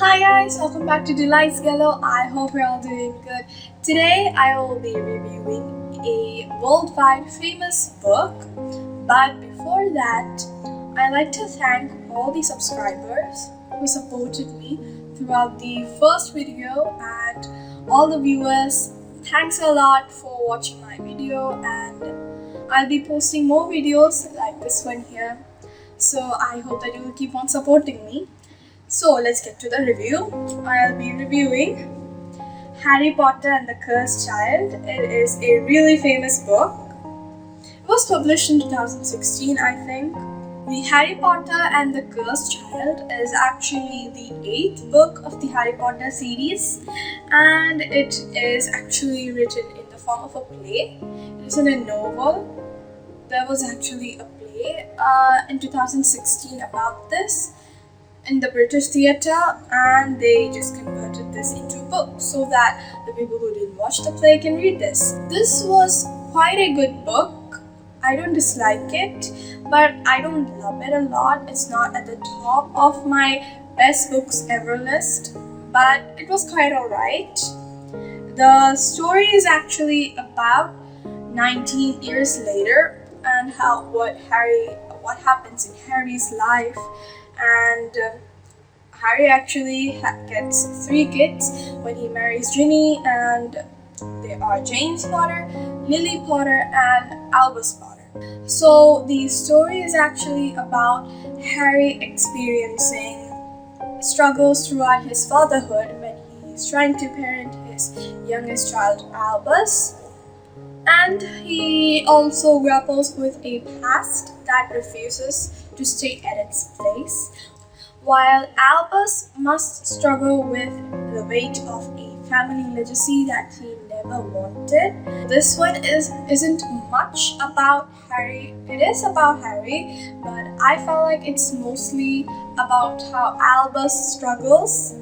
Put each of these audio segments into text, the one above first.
Hi guys, welcome back to Delight's Gallo. I hope you're all doing good. Today I will be reviewing a worldwide famous book. But before that, I'd like to thank all the subscribers who supported me throughout the first video and all the viewers. Thanks a lot for watching my video, and I'll be posting more videos like this one here. So I hope that you will keep on supporting me. So let's get to the review. I'll be reviewing Harry Potter and the Cursed Child. It is a really famous book. It was published in 2016, I think. The Harry Potter and the Cursed Child is actually the 8th book of the Harry Potter series, and it is actually written in the form of a play. It isn't a novel. There was actually a play in 2016 about this in the British theatre, and they just converted this into a book so that the people who didn't watch the play can read this. This was quite a good book. I don't dislike it, but I don't love it a lot. It's not at the top of my best books ever list, but it was quite alright. The story is actually about 19 years later and what happens in Harry's life. And Harry actually gets 3 kids when he marries Ginny, and they are James Potter, Lily Potter, and Albus Potter. So the story is actually about Harry experiencing struggles throughout his fatherhood when he's trying to parent his youngest child, Albus. And he also grapples with a past that refuses to stay at its place, while Albus must struggle with the weight of a family legacy that he never wanted. This one isn't much about Harry. It is about Harry, but I felt like it's mostly about how Albus struggles.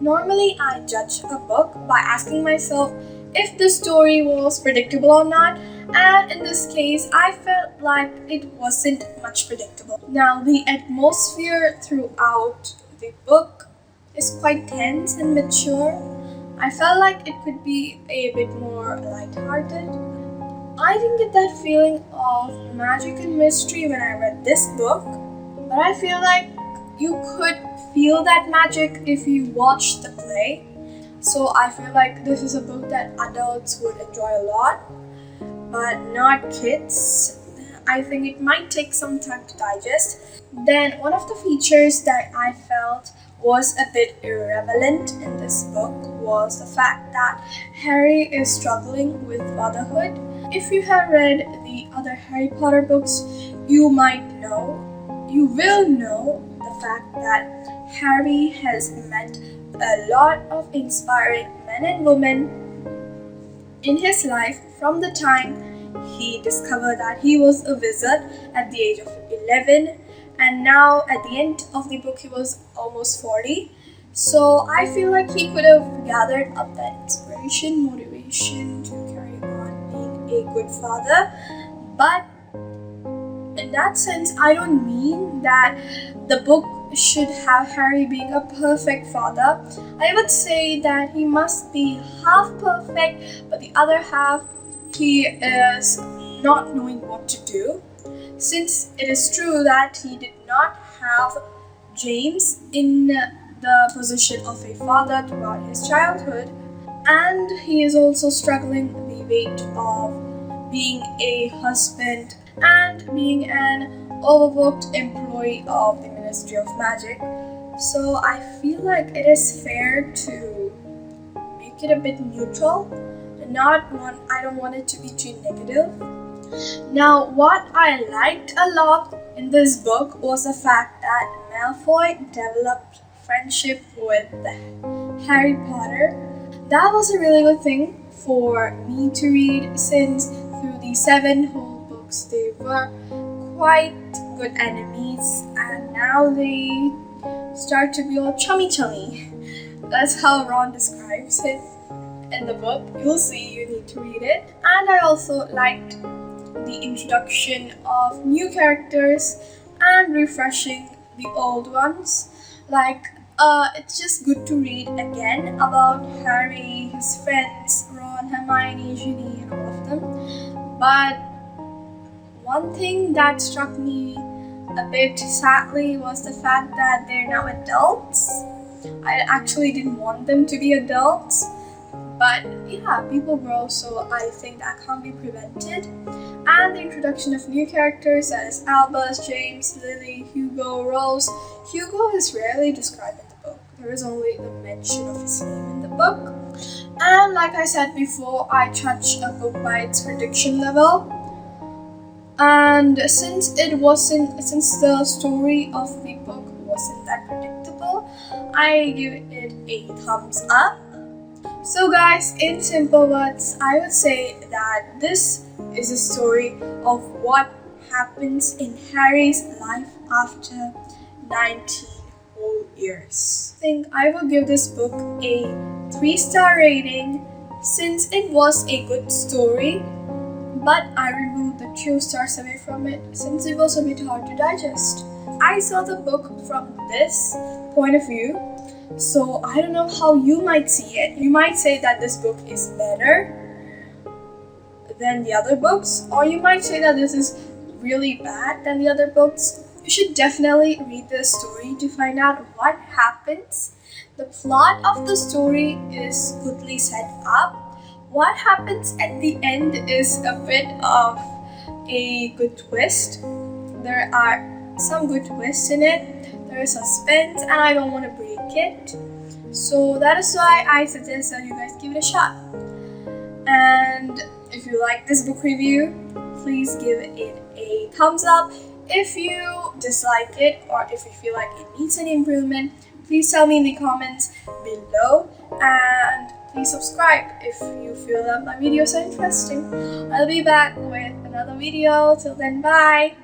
Normally, I judge a book by asking myself if the story was predictable or not, and in this case, I felt like it wasn't much predictable. Now, the atmosphere throughout the book is quite tense and mature. I felt like it could be a bit more lighthearted. I didn't get that feeling of magic and mystery when I read this book, but I feel like you could feel that magic if you watched the play. So I feel like this is a book that adults would enjoy a lot, but not kids. I think it might take some time to digest. Then one of the features that I felt was a bit irrelevant in this book was the fact that Harry is struggling with fatherhood. If you have read the other Harry Potter books, you will know the fact that Harry has met a lot of inspiring men and women in his life from the time he discovered that he was a wizard at the age of 11, and now at the end of the book he was almost 40. So I feel like he could have gathered up that inspiration, motivation to carry on being a good father. But in that sense, I don't mean that the book should have Harry being a perfect father. I would say that he must be half perfect, but the other half he is not knowing what to do. Since it is true that he did not have James in the position of a father throughout his childhood, and he is also struggling with the weight of being a husband and being an overworked employee of the Ministry of Magic. So I feel like it is fair to make it a bit neutral. I don't want it to be too negative. Now, what I liked a lot in this book was the fact that Malfoy developed friendship with Harry Potter. That was a really good thing for me to read, since through the 7 whole books they were quite good enemies, and now they start to be all chummy. That's how Ron describes it in the book. You'll see, you need to read it. And I also liked the introduction of new characters and refreshing the old ones. Like it's just good to read again about Harry, his friends, Ron, Hermione, Ginny, and all of them. But one thing that struck me a bit sadly was the fact that they're now adults. I actually didn't want them to be adults, but yeah, people grow, so I think that can't be prevented. And the introduction of new characters, that is Albus, James, Lily, Hugo, Rose. Hugo is rarely described in the book. There is only the mention of his name in the book. And like I said before, I judge a book by its prediction level. And since the story of the book wasn't that predictable, I give it a thumbs up. So guys, in simple words, I would say that this is a story of what happens in Harry's life after 19 whole years. I think I will give this book a 3-star rating since it was a good story, but I removed the 2 stars away from it since it was a bit hard to digest. I saw the book from this point of view, so I don't know how you might see it. You might say that this book is better than the other books, or you might say that this is really bad than the other books. You should definitely read the story to find out what happens. The plot of the story is goodly set up. What happens at the end is a bit of a good twist. There are some good twists in it. There is suspense and I don't want to break it. So that is why I suggest that you guys give it a shot. And if you like this book review, please give it a thumbs up. If you dislike it or if you feel like it needs any improvement, please tell me in the comments below, and please subscribe if you feel that my videos are interesting. I'll be back with another video. Till then, bye!